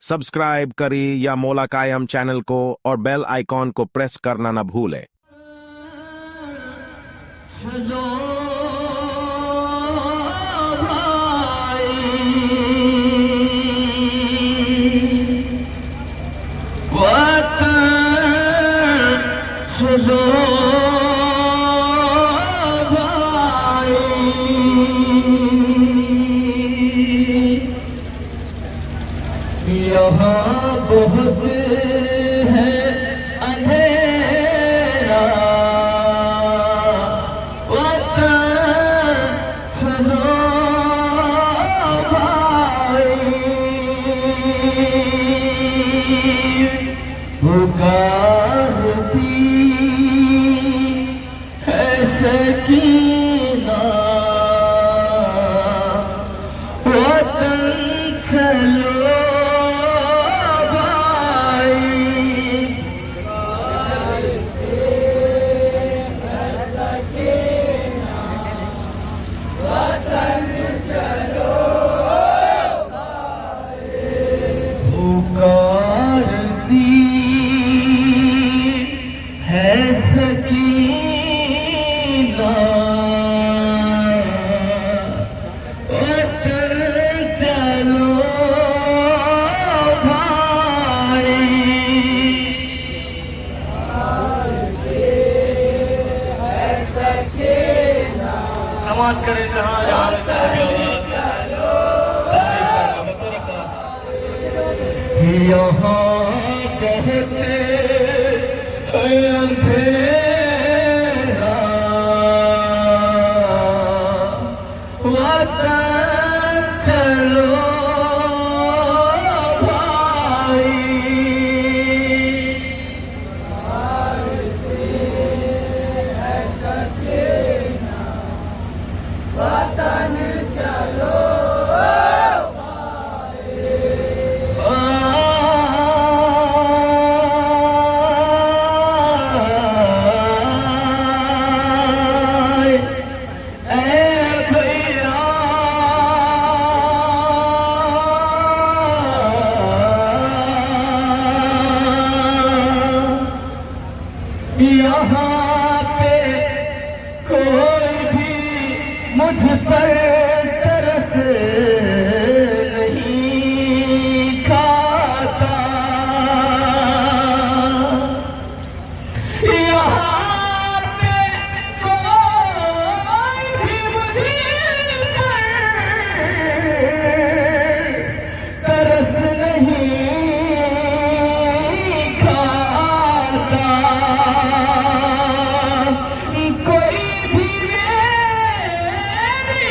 Subscribe करें या मोलाकायम channel को और बेल आइकॉन को प्रेस करना न भूलें। यहाँ बहुत है अंधेरा, वतन सुनो भाई, पुकारती है सकीना, वतन चलो करें जहाँ यहाँ कहते हैं अंधेरा, वतन चलो भाई, वतन चलो यहाँ पे कोई भी मुझ पर तरस नहीं खाता, यहाँ पे कोई भी मुझ पर तरस नहीं खाता, कोई भी मेरी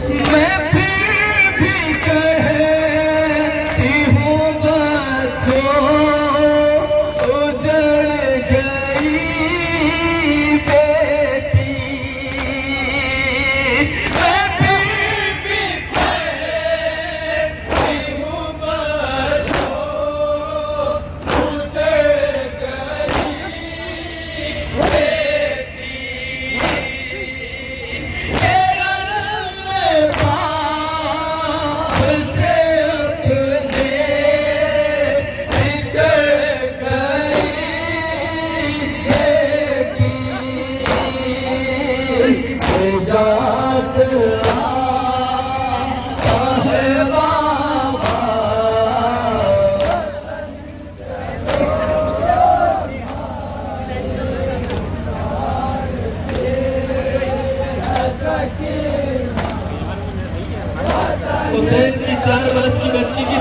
मैं फिर भी कहती हूँ बस उजड़ गई बेटी। मैं फिर भी कहती हूँ बस उजड़ गई बेटी। केरल में बाप से अपने बिछड़ गई बेटी। याद आता है बाबा। हुसैन की 4 बरस की बच्ची की